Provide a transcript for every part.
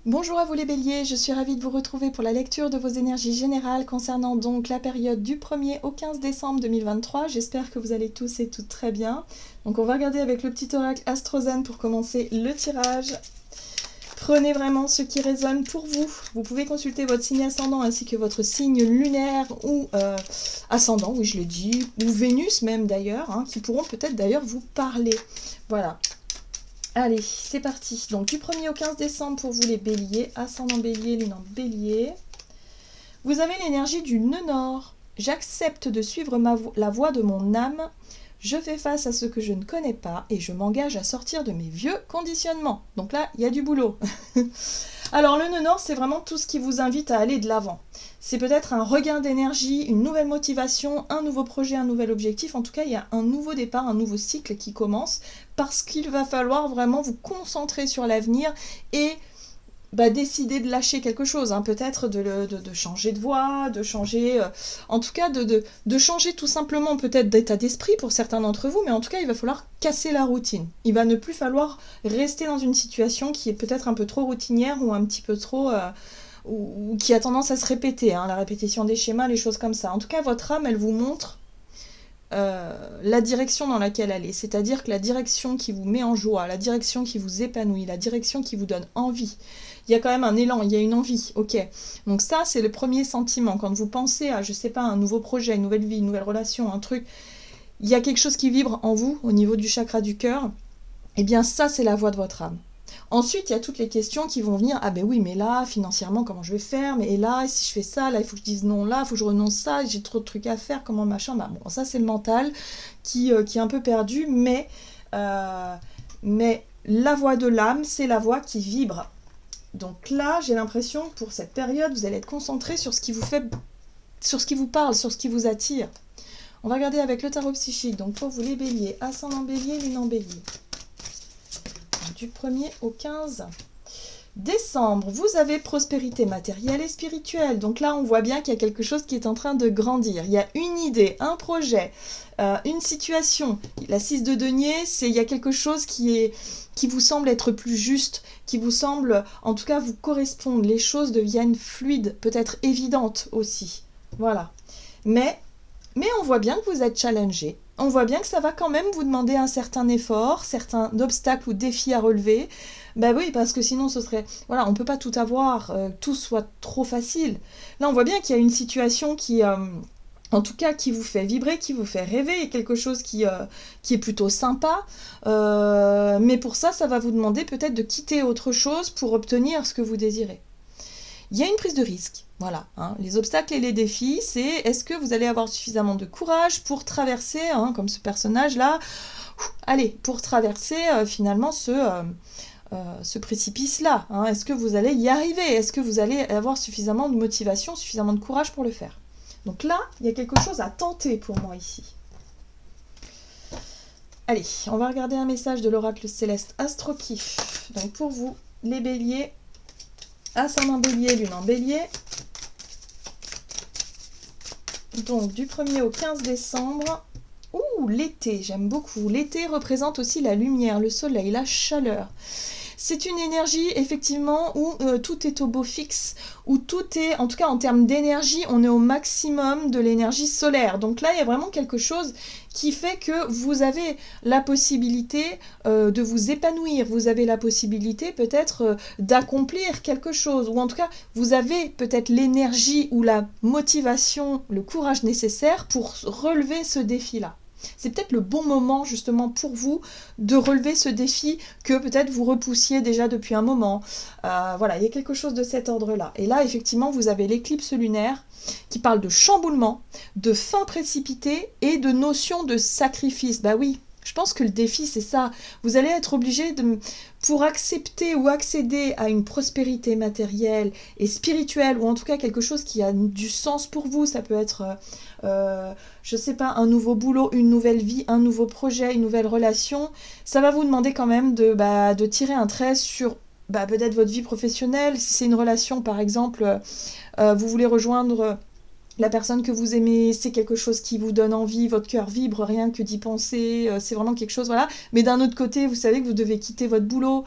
Bonjour à vous les béliers, je suis ravie de vous retrouver pour la lecture de vos énergies générales concernant donc la période du 1er au 15 décembre 2023. J'espère que vous allez tous et toutes très bien. Donc on va regarder avec le petit oracle Astrozen pour commencer le tirage. Prenez vraiment ce qui résonne pour vous. Vous pouvez consulter votre signe ascendant ainsi que votre signe lunaire ou ascendant, oui je l'ai dit, ou Vénus même d'ailleurs, hein, qui pourront peut-être d'ailleurs vous parler. Voilà. Allez, c'est parti. Donc du 1er au 15 décembre pour vous les béliers, ascendant bélier, lune en bélier. Vous avez l'énergie du nœud nord. J'accepte de suivre la voie de mon âme. Je fais face à ce que je ne connais pas et je m'engage à sortir de mes vieux conditionnements. Donc là, il y a du boulot. Alors le nœud nord, c'est vraiment tout ce qui vous invite à aller de l'avant. C'est peut-être un regain d'énergie, une nouvelle motivation, un nouveau projet, un nouvel objectif. En tout cas, il y a un nouveau départ, un nouveau cycle qui commence parce qu'il va falloir vraiment vous concentrer sur l'avenir et décider de lâcher quelque chose, hein. Peut-être de changer de voie, de changer, en tout cas de changer tout simplement peut-être d'état d'esprit pour certains d'entre vous, mais en tout cas il va falloir casser la routine. Il va ne plus falloir rester dans une situation qui est peut-être un peu trop routinière ou un petit peu trop... ou qui a tendance à se répéter, hein, la répétition des schémas, les choses comme ça. En tout cas, votre âme, elle vous montre la direction dans laquelle elle est, c'est-à-dire que la direction qui vous met en joie, la direction qui vous épanouit, la direction qui vous donne envie. Il y a quand même un élan, il y a une envie, ok. Donc ça, c'est le premier sentiment. Quand vous pensez à, je sais pas, un nouveau projet, une nouvelle vie, une nouvelle relation, un truc, il y a quelque chose qui vibre en vous, au niveau du chakra du cœur, eh bien ça, c'est la voix de votre âme. Ensuite, il y a toutes les questions qui vont venir. Ah ben oui, mais là, financièrement, comment je vais faire? Mais et là, si je fais ça, là, il faut que je dise non là, il faut que je renonce ça, j'ai trop de trucs à faire, comment machin. Bah bon, ça, c'est le mental qui est un peu perdu, mais la voix de l'âme, c'est la voix qui vibre. Donc là, j'ai l'impression que pour cette période, vous allez être concentré sur ce qui vous fait, sur ce qui vous parle, sur ce qui vous attire. On va regarder avec le tarot psychique. Donc pour vous les béliers, ascendant bélier, lune en bélier. Du 1er au 15 décembre, vous avez prospérité matérielle et spirituelle. Donc là, on voit bien qu'il y a quelque chose qui est en train de grandir. Il y a une idée, un projet, une situation. La 6 de denier, il y a quelque chose qui vous semble être plus juste, qui vous semble, en tout cas, vous correspondre. Les choses deviennent fluides, peut-être évidentes aussi. Voilà. Mais on voit bien que vous êtes challengé. On voit bien que ça va quand même vous demander un certain effort, certains obstacles ou défis à relever. Ben oui, parce que sinon ce serait... Voilà, on ne peut pas tout avoir, tout soit trop facile. Là, on voit bien qu'il y a une situation qui... en tout cas, qui vous fait vibrer, qui vous fait rêver, quelque chose qui est plutôt sympa. Mais pour ça, ça va vous demander peut-être de quitter autre chose pour obtenir ce que vous désirez. Il y a une prise de risque, voilà. Hein. Les obstacles et les défis, c'est est-ce que vous allez avoir suffisamment de courage pour traverser, hein, comme ce personnage-là, allez, pour traverser finalement ce précipice-là. Hein. Est-ce que vous allez y arriver? Est-ce que vous allez avoir suffisamment de motivation, suffisamment de courage pour le faire? Donc là, il y a quelque chose à tenter pour moi ici. Allez, on va regarder un message de l'oracle céleste Astrokif. Donc pour vous, les béliers, ascendant bélier, lune en bélier. Donc du 1er au 15 décembre. Ouh, l'été, j'aime beaucoup. L'été représente aussi la lumière, le soleil, la chaleur. C'est une énergie, effectivement, où tout est au beau fixe, où tout est, en tout cas en termes d'énergie, on est au maximum de l'énergie solaire. Donc là, il y a vraiment quelque chose qui fait que vous avez la possibilité de vous épanouir, vous avez la possibilité peut-être d'accomplir quelque chose, ou en tout cas, vous avez peut-être l'énergie ou la motivation, le courage nécessaire pour relever ce défi-là. C'est peut-être le bon moment justement pour vous de relever ce défi que peut-être vous repoussiez déjà depuis un moment. Voilà, il y a quelque chose de cet ordre-là. Et là, effectivement, vous avez l'éclipse lunaire qui parle de chamboulement, de fin précipitée et de notion de sacrifice. Bah oui, je pense que le défi, c'est ça. Vous allez être obligé pour accepter ou accéder à une prospérité matérielle et spirituelle, ou en tout cas quelque chose qui a du sens pour vous. Ça peut être, je sais pas, un nouveau boulot, une nouvelle vie, un nouveau projet, une nouvelle relation. Ça va vous demander quand même de tirer un trait sur peut-être votre vie professionnelle. Si c'est une relation, par exemple, vous voulez rejoindre... La personne que vous aimez, c'est quelque chose qui vous donne envie, votre cœur vibre rien que d'y penser, c'est vraiment quelque chose, voilà. Mais d'un autre côté, vous savez que vous devez quitter votre boulot.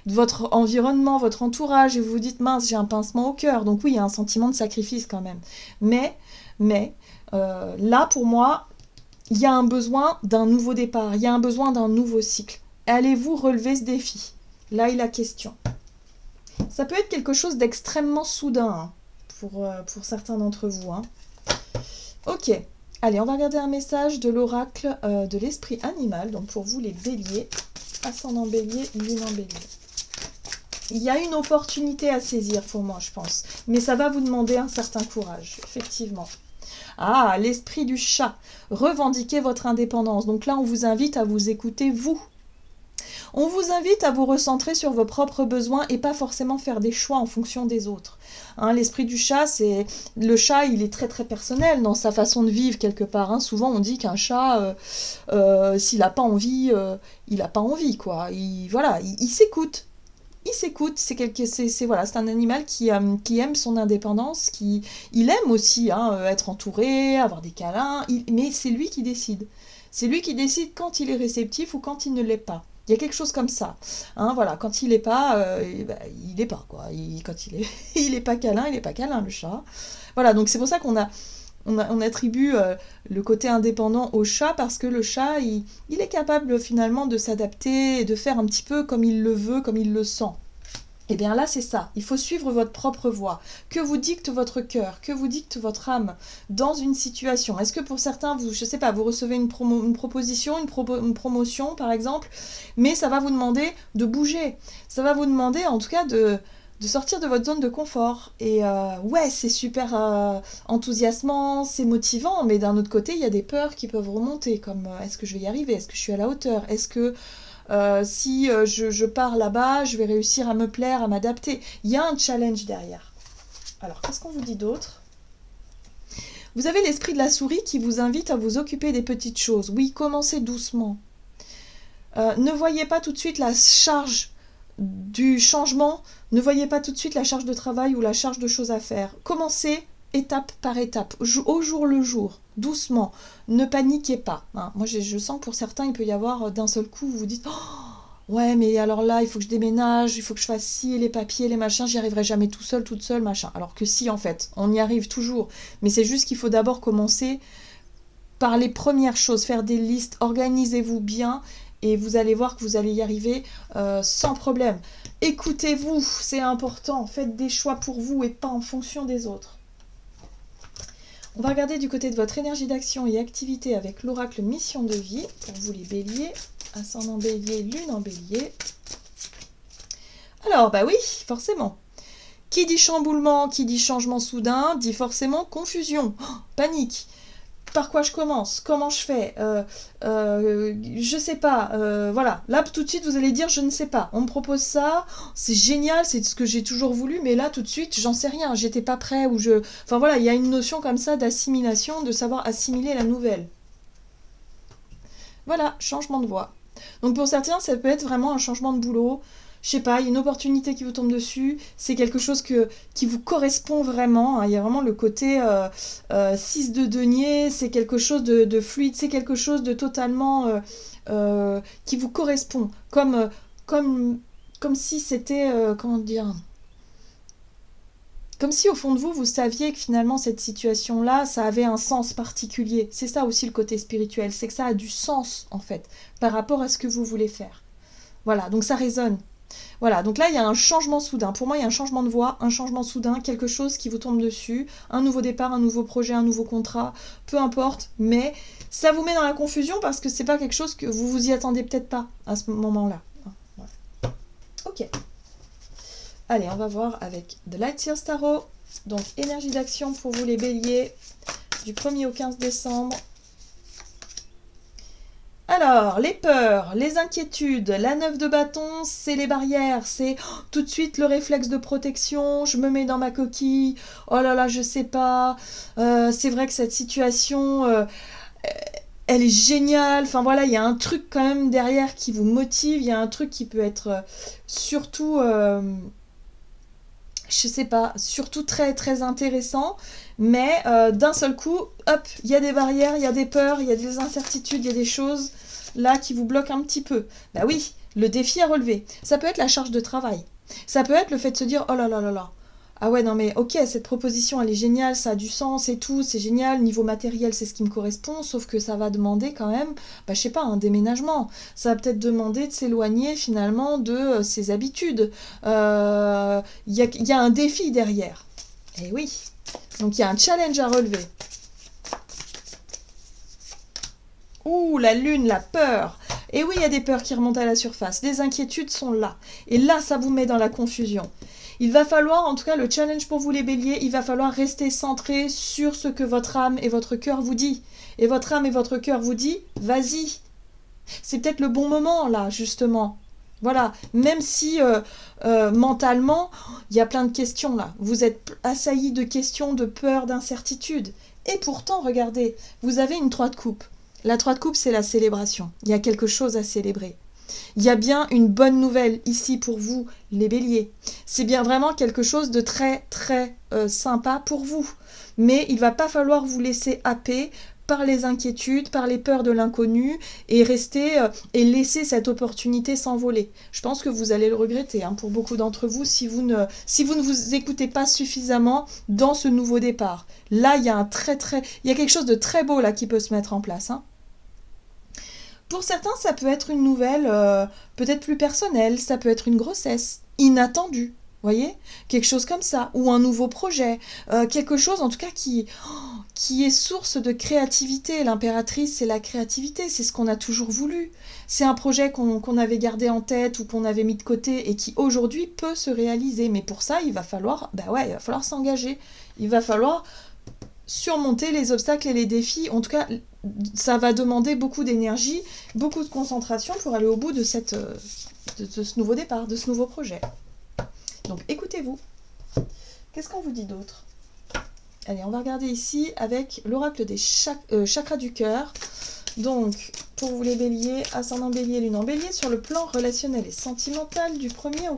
votre environnement, votre entourage, et vous vous dites, mince, j'ai un pincement au cœur. Donc oui, il y a un sentiment de sacrifice quand même. Mais là, pour moi, il y a un besoin d'un nouveau départ, il y a un besoin d'un nouveau cycle. Allez-vous relever ce défi? Là est la question. Ça peut être quelque chose d'extrêmement soudain hein, pour certains d'entre vous. Hein. Ok, allez, on va regarder un message de l'oracle de l'esprit animal. Donc pour vous les béliers, ascendant bélier, lune en bélier. Il y a une opportunité à saisir pour moi, je pense. Mais ça va vous demander un certain courage, effectivement. Ah, l'esprit du chat. Revendiquez votre indépendance. Donc là, on vous invite à vous écouter, vous. On vous invite à vous recentrer sur vos propres besoins et pas forcément faire des choix en fonction des autres. Hein, l'esprit du chat, c'est le chat, il est très très personnel dans sa façon de vivre quelque part. Hein. Souvent, on dit qu'un chat, s'il n'a pas envie, il n'a pas envie, quoi. Il s'écoute. Il s'écoute, c'est un animal qui aime son indépendance, il aime aussi hein, être entouré, avoir des câlins, mais c'est lui qui décide. C'est lui qui décide quand il est réceptif ou quand il ne l'est pas. Il y a quelque chose comme ça. Hein, voilà, quand il n'est pas, il n'est pas, quoi. Quand il est pas câlin, il n'est pas câlin, le chat. Voilà, donc c'est pour ça on attribue le côté indépendant au chat parce que le chat, il est capable finalement de s'adapter et de faire un petit peu comme il le veut, comme il le sent. Et bien là, c'est ça. Il faut suivre votre propre voie. Que vous dicte votre cœur, que vous dicte votre âme dans une situation. Est-ce que pour certains, je sais pas, vous recevez une proposition, une promotion par exemple, mais ça va vous demander de bouger. Ça va vous demander en tout cas de sortir de votre zone de confort. Et ouais, c'est super enthousiasmant, c'est motivant, mais d'un autre côté, il y a des peurs qui peuvent remonter, comme est-ce que je vais y arriver? Est-ce que je suis à la hauteur? Est-ce que si je pars là-bas, je vais réussir à me plaire, à m'adapter? Il y a un challenge derrière. Alors, qu'est-ce qu'on vous dit d'autre? Vous avez l'esprit de la souris qui vous invite à vous occuper des petites choses. Oui, commencez doucement. Ne voyez pas tout de suite la charge du changement, ne voyez pas tout de suite la charge de travail ou la charge de choses à faire. Commencez étape par étape, au jour le jour, doucement, ne paniquez pas. Hein. Moi, je sens que pour certains, il peut y avoir d'un seul coup, vous vous dites oh, ouais, mais alors là, il faut que je déménage, il faut que je fasse ci, les papiers, les machins, j'y arriverai jamais tout seul, toute seule, machin. Alors que si, en fait, on y arrive toujours. Mais c'est juste qu'il faut d'abord commencer par les premières choses, faire des listes, organisez-vous bien et vous allez voir que vous allez y arriver sans problème. Écoutez-vous, c'est important, faites des choix pour vous et pas en fonction des autres. On va regarder du côté de votre énergie d'action et activité avec l'oracle mission de vie, pour vous les béliers, ascendant bélier, lune en bélier. Alors, bah oui, forcément. Qui dit chamboulement, qui dit changement soudain, dit forcément confusion, panique. Par quoi je commence? Comment je fais? Je sais pas. Voilà. Là, tout de suite, vous allez dire je ne sais pas. On me propose ça, c'est génial, c'est ce que j'ai toujours voulu, mais là, tout de suite, j'en sais rien. J'étais pas prêt ou je. Enfin voilà, il y a une notion comme ça d'assimilation, de savoir assimiler la nouvelle. Voilà, changement de voie. Donc pour certains, ça peut être vraiment un changement de boulot. Je sais pas, il y a une opportunité qui vous tombe dessus, c'est quelque chose qui vous correspond vraiment, hein. Il y a vraiment le côté 6 de denier, c'est quelque chose de fluide, c'est quelque chose de totalement qui vous correspond, comme si c'était, comment dire, comme si au fond de vous, vous saviez que finalement cette situation-là, ça avait un sens particulier. C'est ça aussi le côté spirituel, c'est que ça a du sens en fait, par rapport à ce que vous voulez faire. Voilà, donc ça résonne. Voilà, donc là, il y a un changement soudain. Pour moi, il y a un changement de voie, un changement soudain, quelque chose qui vous tombe dessus, un nouveau départ, un nouveau projet, un nouveau contrat, peu importe, mais ça vous met dans la confusion parce que c'est pas quelque chose que vous vous y attendez peut-être pas à ce moment-là. Voilà. Ok. Allez, on va voir avec The Light Seers Tarot. Donc, énergie d'action pour vous les béliers, du 1er au 15 décembre. Alors, les peurs, les inquiétudes, la 9 de bâton, c'est les barrières, c'est tout de suite le réflexe de protection, je me mets dans ma coquille, oh là là, je sais pas, c'est vrai que cette situation, elle est géniale, enfin voilà, il y a un truc quand même derrière qui vous motive, il y a un truc qui peut être surtout, je sais pas, surtout très très intéressant, mais d'un seul coup, hop, il y a des barrières, il y a des peurs, il y a des incertitudes, il y a des choses là qui vous bloquent un petit peu. Bah oui, le défi à relever. Ça peut être la charge de travail. Ça peut être le fait de se dire, oh là là là là, ah ouais, non mais ok, cette proposition elle est géniale, ça a du sens et tout, c'est génial, niveau matériel c'est ce qui me correspond, sauf que ça va demander quand même, bah je sais pas, un déménagement. Ça va peut-être demander de s'éloigner finalement de ses habitudes. Y a un défi derrière. Et oui, donc il y a un challenge à relever. Ouh, la lune, la peur. Et oui, il y a des peurs qui remontent à la surface, les inquiétudes sont là. Et là, ça vous met dans la confusion. Il va falloir, en tout cas le challenge pour vous les béliers, il va falloir rester centré sur ce que votre âme et votre cœur vous dit. Et votre âme et votre cœur vous dit, vas-y. C'est peut-être le bon moment là, justement. Voilà, même si mentalement, il y a plein de questions là. Vous êtes assailli de questions, de peur, d'incertitude. Et pourtant, regardez, vous avez une 3 de coupe. La 3 de coupe, c'est la célébration. Il y a quelque chose à célébrer. Il y a bien une bonne nouvelle ici pour vous, les béliers. C'est bien vraiment quelque chose de très très sympa pour vous. Mais il va pas falloir vous laisser happer par les inquiétudes, par les peurs de l'inconnu et rester et laisser cette opportunité s'envoler. Je pense que vous allez le regretter pour beaucoup d'entre vous si vous ne vous écoutez pas suffisamment dans ce nouveau départ. Là, il y a quelque chose de très beau là qui peut se mettre en place. Pour certains, ça peut être une nouvelle peut-être plus personnelle, ça peut être une grossesse inattendue, voyez, quelque chose comme ça, ou un nouveau projet, quelque chose en tout cas qui est source de créativité. L'impératrice, c'est la créativité, c'est ce qu'on a toujours voulu. C'est un projet qu'on avait gardé en tête ou qu'on avait mis de côté et qui aujourd'hui peut se réaliser. Mais pour ça, il va falloir s'engager. Il va falloir surmonter les obstacles et les défis. En tout cas, ça va demander beaucoup d'énergie, beaucoup de concentration pour aller au bout de ce nouveau départ, de ce nouveau projet. Donc écoutez-vous. Qu'est-ce qu'on vous dit d'autre ? Allez, on va regarder ici avec l'oracle des chakras du cœur. Donc, pour vous les béliers, ascendant bélier, lune en bélier, sur le plan relationnel et sentimental du 1er au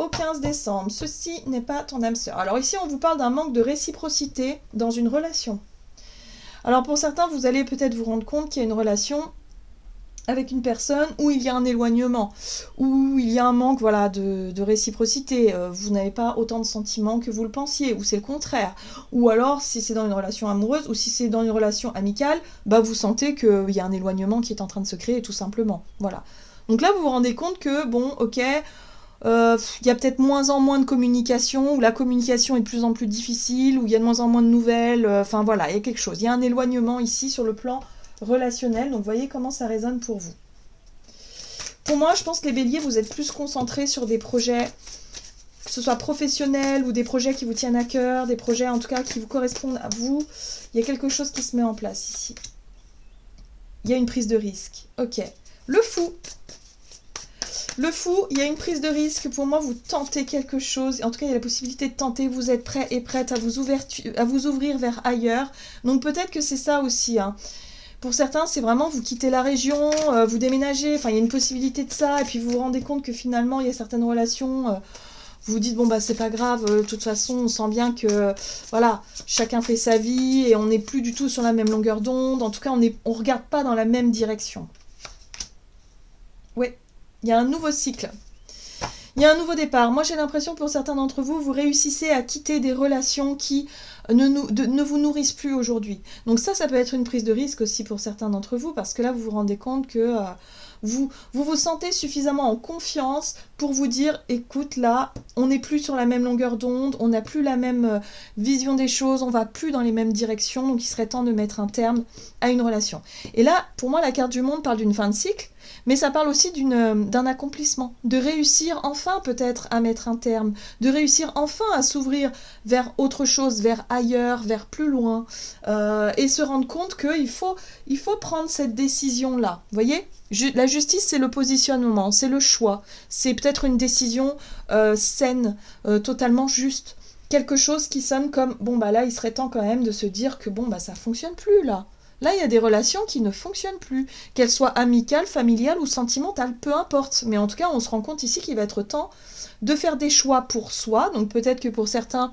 15 décembre. Ceci n'est pas ton âme sœur. Alors ici, on vous parle d'un manque de réciprocité dans une relation. Alors pour certains, vous allez peut-être vous rendre compte qu'il y a une relation avec une personne où il y a un éloignement, où il y a un manque de réciprocité, vous n'avez pas autant de sentiments que vous le pensiez, ou c'est le contraire. Ou alors, si c'est dans une relation amoureuse, ou si c'est dans une relation amicale, vous sentez qu'il y a un éloignement qui est en train de se créer, tout simplement. Voilà. Donc là, vous vous rendez compte que, bon, ok, il y a peut-être moins en moins de communication, où la communication est de plus en plus difficile, où il y a de moins en moins de nouvelles, enfin voilà, il y a quelque chose. Il y a un éloignement ici sur le plan relationnel, donc voyez comment ça résonne pour vous. Pour moi, je pense que les béliers, vous êtes plus concentrés sur des projets, que ce soit professionnels ou des projets qui vous tiennent à cœur, des projets en tout cas qui vous correspondent à vous. Il y a quelque chose qui se met en place ici. Il y a une prise de risque. Ok. Le fou. Le fou, il y a une prise de risque. Pour moi, vous tentez quelque chose. En tout cas, il y a la possibilité de tenter. Vous êtes prêt et prête à vous ouvrir vers ailleurs. Donc peut-être que c'est ça aussi. Pour certains, c'est vraiment vous quittez la région, vous déménagez. Enfin, il y a une possibilité de ça. Et puis vous vous rendez compte que finalement, il y a certaines relations. Vous vous dites, bon, c'est pas grave. De toute façon, on sent bien que voilà, chacun fait sa vie et on n'est plus du tout sur la même longueur d'onde. En tout cas, on regarde pas dans la même direction. Oui. Il y a un nouveau cycle. Il y a un nouveau départ. Moi, j'ai l'impression que pour certains d'entre vous, vous réussissez à quitter des relations qui ne vous nourrissent plus aujourd'hui. Donc ça peut être une prise de risque aussi pour certains d'entre vous, parce que là, vous vous rendez compte que vous sentez suffisamment en confiance pour vous dire, écoute, là, on n'est plus sur la même longueur d'onde, on n'a plus la même vision des choses, on va plus dans les mêmes directions, donc il serait temps de mettre un terme à une relation. Et là, pour moi, la carte du monde parle d'une fin de cycle, mais ça parle aussi d'un accomplissement, de réussir enfin peut-être à mettre un terme, de réussir enfin à s'ouvrir vers autre chose, vers ailleurs, vers plus loin, et se rendre compte qu'il faut prendre cette décision-là. Vous voyez ? La justice, c'est le positionnement, c'est le choix, c'est peut-être une décision saine, totalement juste. Quelque chose qui sonne comme, là, il serait temps quand même de se dire que ça fonctionne plus, là. Là, il y a des relations qui ne fonctionnent plus, qu'elles soient amicales, familiales ou sentimentales, peu importe. Mais en tout cas, on se rend compte ici qu'il va être temps de faire des choix pour soi. Donc peut-être que pour certains,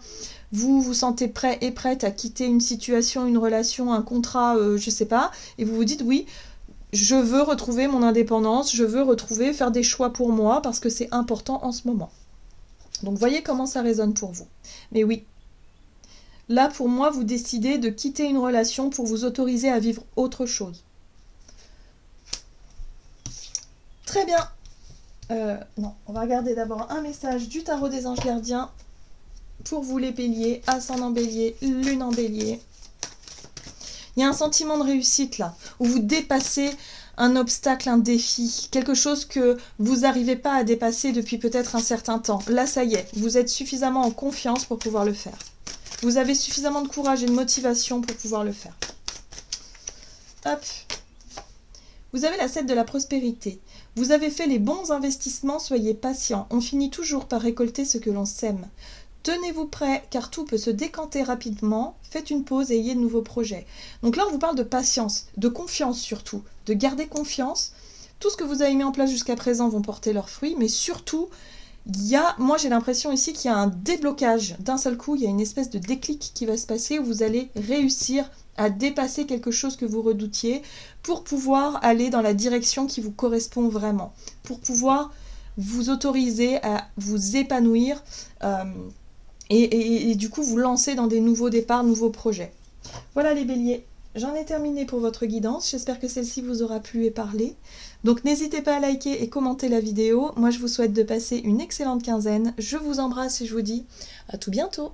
vous vous sentez prêt et prête à quitter une situation, une relation, un contrat, je sais pas, et vous vous dites oui, je veux retrouver mon indépendance, je veux retrouver, faire des choix pour moi parce que c'est important en ce moment. Donc voyez comment ça résonne pour vous. Mais oui, là pour moi, vous décidez de quitter une relation pour vous autoriser à vivre autre chose. Très bien. Non, on va regarder d'abord un message du tarot des anges gardiens pour vous les béliers, ascendant bélier, lune en bélier. Il y a un sentiment de réussite là, où vous dépassez un obstacle, un défi, quelque chose que vous n'arrivez pas à dépasser depuis peut-être un certain temps. Là, ça y est, vous êtes suffisamment en confiance pour pouvoir le faire. Vous avez suffisamment de courage et de motivation pour pouvoir le faire. Hop. Vous avez la 7 de la prospérité. Vous avez fait les bons investissements, soyez patient. On finit toujours par récolter ce que l'on sème. Tenez-vous prêt, car tout peut se décanter rapidement. Faites une pause et ayez de nouveaux projets. Donc là, on vous parle de patience, de confiance surtout, de garder confiance. Tout ce que vous avez mis en place jusqu'à présent vont porter leurs fruits, mais surtout, moi j'ai l'impression ici qu'il y a un déblocage. D'un seul coup, il y a une espèce de déclic qui va se passer où vous allez réussir à dépasser quelque chose que vous redoutiez pour pouvoir aller dans la direction qui vous correspond vraiment, pour pouvoir vous autoriser à vous épanouir et du coup vous lancer dans des nouveaux départs, nouveaux projets. Voilà les béliers, j'en ai terminé pour votre guidance, j'espère que celle-ci vous aura plu et parlé. Donc n'hésitez pas à liker et commenter la vidéo, moi je vous souhaite de passer une excellente quinzaine, je vous embrasse et je vous dis à tout bientôt.